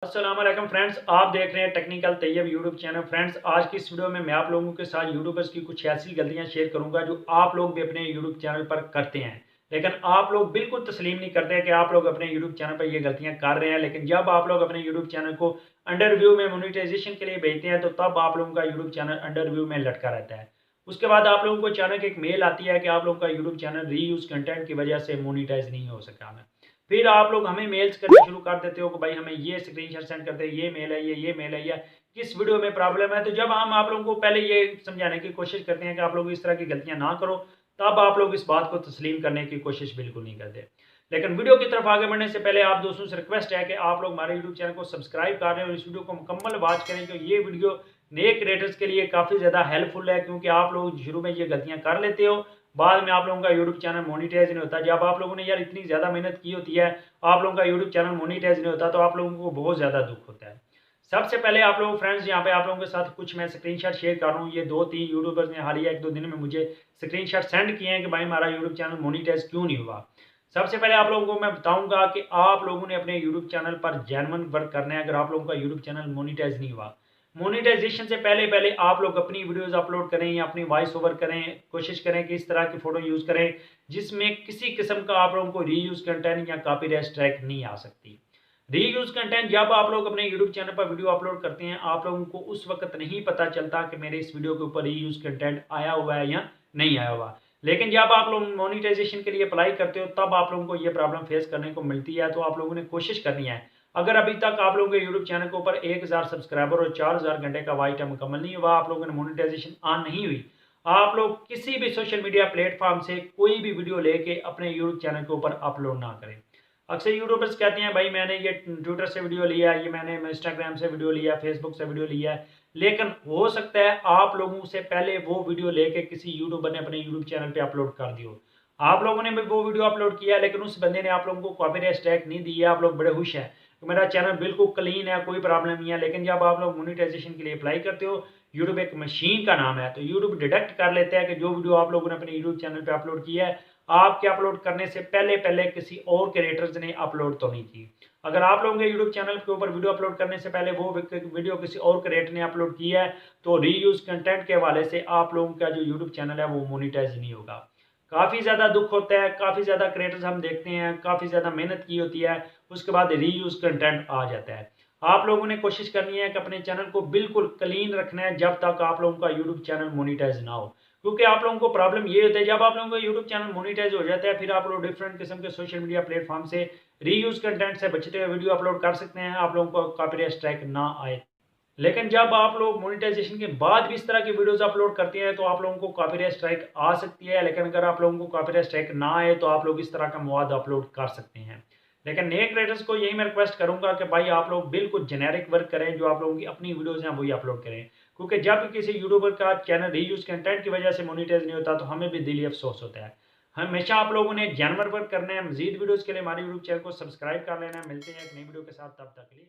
अस्सलाम वालेकुम फ्रेंड्स, आप देख रहे हैं technical Tayyab YouTube channel. Friends, आज की इस वीडियो में मैं आप लोगों के साथ यूट्यूबर्स की कुछ ऐसी गलतियां शेयर करूंगा जो आप लोग भी अपने यूट्यूब चैनल पर करते हैं, लेकिन आप लोग बिल्कुल तस्लीम नहीं करते कि आप लोग अपने यूट्यूब चैनल पर ये गलतियां कर रहे हैं। लेकिन जब आप लोग अपने यूट्यूब चैनल को अंडर व्यू में मोनिटाइजेशन के लिए भेजते हैं तो तब आप लोगों का यूट्यूब चैनल अंडर व्यू में लटका रहता है। उसके बाद आप लोगों को अचानक एक मेल आती है कि आप लोगों का यूट्यूब चैनल रीयूज कंटेंट की वजह से मोनिटाइज नहीं हो सका है। फिर आप लोग हमें मेल्स करने शुरू कर देते हो कि भाई हमें ये स्क्रीनशॉट सेंड कर दे, ये मेल है, ये मेल है, या किस वीडियो में प्रॉब्लम है। तो जब हम आप लोगों को पहले ये समझाने की कोशिश करते हैं कि आप लोग इस तरह की गलतियां ना करो, तब आप लोग इस बात को तस्लीम करने की कोशिश बिल्कुल नहीं करते। लेकिन वीडियो की तरफ आगे बढ़ने से पहले आप दोस्तों से रिक्वेस्ट है कि आप लोग हमारे यूट्यूब चैनल को सब्सक्राइब कर रहे हैं और इस वीडियो को मुकम्मल वॉच करें, क्योंकि ये वीडियो नए क्रिएटर्स के लिए काफ़ी ज़्यादा हेल्पफुल है। क्योंकि आप लोग शुरू में ये गलतियां कर लेते हो, बाद में आप लोगों का यूट्यूब चैनल मोनिटाइज नहीं होता। जब आप लोगों ने यार इतनी ज़्यादा मेहनत की होती है, आप लोगों का यूट्यूब चैनल मोनिटाइज नहीं होता, तो आप लोगों को बहुत ज़्यादा दुख होता है। सबसे पहले आप लोगों फ्रेंड्स, यहाँ पे आप लोगों के साथ कुछ मैं स्क्रीनशॉट शेयर कर रहा हूँ। ये 2-3 यूट्यूबर्स ने हालिया 1-2 दिन में मुझे स्क्रीनशॉट सेंड किए हैं कि भाई हमारा यूट्यूब चैनल मोनिटाइज क्यों नहीं हुआ। सबसे पहले आप लोगों को मैं बताऊंगा कि आप लोगों ने अपने यूट्यूब चैनल पर जेन्युइन वर्क करना है। अगर आप लोगों का यूट्यूब चैनल मोनिटाइज नहीं हुआ, मोनेटाइजेशन से पहले पहले आप लोग अपनी वीडियोस अपलोड करें या अपनी वॉइस ओवर करें। कोशिश करें कि इस तरह की फ़ोटो यूज़ करें जिसमें किसी किस्म का आप लोगों को रीयूज़ कंटेंट या कॉपीराइट स्ट्राइक नहीं आ सकती। रीयूज़ कंटेंट जब आप लोग अपने यूट्यूब चैनल पर वीडियो अपलोड करते हैं, आप लोगों को उस वक्त नहीं पता चलता कि मेरे इस वीडियो के ऊपर रीयूज़ कंटेंट आया हुआ है या नहीं आया हुआ। लेकिन जब आप लोग मोनेटाइजेशन के लिए अप्लाई करते हो, तब आप लोगों को ये प्रॉब्लम फेस करने को मिलती है। तो आप लोगों ने कोशिश करनी है, अगर अभी तक आप लोगों के यूट्यूब चैनल के ऊपर 1000 सब्सक्राइबर और 4000 घंटे का वॉच टाइम मुकम्मल नहीं हुआ, आप लोगों ने मोनेटाइजेशन ऑन नहीं हुई, आप लोग किसी भी सोशल मीडिया प्लेटफॉर्म से कोई भी वीडियो लेके अपने यूट्यूब चैनल के ऊपर अपलोड ना करें। अक्सर यूट्यूबर्स कहते हैं भाई मैंने ये ट्विटर से वीडियो लिया, ये मैंने इंस्टाग्राम से वीडियो लिया, फेसबुक से वीडियो लिया है। लेकिन हो सकता है आप लोगों से पहले वो वीडियो लेके किसी यूट्यूबर ने अपने यूट्यूब चैनल पे अपलोड कर दी हो। आप लोगों ने भी वो वीडियो अपलोड किया है, लेकिन उस बंदे ने आप लोगों को कॉपीराइट स्ट्राइक नहीं दी है। आप लोग बड़े खुश हैं, तो मेरा चैनल बिल्कुल क्लीन है, कोई प्रॉब्लम नहीं है। लेकिन जब आप लोग मोनेटाइजेशन के लिए अप्लाई करते हो, यूट्यूब एक मशीन का नाम है, तो यूट्यूब डिटेक्ट कर लेते हैं कि जो वीडियो आप लोगों ने अपने यूट्यूब चैनल पे अपलोड किया है, आपके अपलोड करने से पहले पहले किसी और क्रिएटर्स ने अपलोड तो नहीं की। अगर आप लोगों के यूट्यूब चैनल के ऊपर वीडियो अपलोड करने से पहले वो वीडियो किसी और क्रिएटर ने अपलोड किया है, तो रीयूज कंटेंट के हवाले से आप लोगों का जो यूट्यूब चैनल है वो मोनिटाइज नहीं होगा। काफ़ी ज़्यादा दुख होता है, काफ़ी ज़्यादा क्रिएटर्स हम देखते हैं, काफ़ी ज़्यादा मेहनत की होती है, उसके बाद रीयूज कंटेंट आ जाता है। आप लोगों ने कोशिश करनी है कि अपने चैनल को बिल्कुल क्लीन रखना है जब तक आप लोगों का यूट्यूब चैनल मोनिटाइज ना हो। क्योंकि आप लोगों को प्रॉब्लम ये होता है, जब आप लोगों का यूट्यूब चैनल मोनिटाइज हो जाता है, फिर आप लोग डिफरेंट किस्म के सोशल मीडिया प्लेटफॉर्म से रीयूज कंटेंट से बचते हुए वीडियो अपलोड कर सकते हैं, आप लोगों को कॉपीराइट स्ट्राइक ना आए। लेकिन जब आप लोग मोनेटाइजेशन के बाद भी इस तरह की वीडियोस अपलोड करते हैं, तो आप लोगों को कॉपीराइट स्ट्राइक आ सकती है। लेकिन अगर आप लोगों को कॉपीराइट स्ट्राइक ना आए, तो आप लोग इस तरह का मवाद अपलोड कर सकते हैं। लेकिन नए क्रिएटर्स को यही मैं रिक्वेस्ट करूंगा कि भाई आप लोग बिल्कुल जेनेरिक वर्क करें, जो आप लोगों की अपनी वीडियोस हैं वही अपलोड करें। क्योंकि जब भी किसी यूट्यूबर का चैनल रीयूज कंटेंट की वजह से मोनिटाइज नहीं होता, तो हमें भी दिली अफसोस होता है। हमेशा आप लोगों ने जानवर वर्क करना है। मजीद वीडियोज़ के लिए हमारे यूट्यूब चैनल को सब्सक्राइब कर लेना है। मिलते हैं एक नई वीडियो के साथ, तब तक के लिए।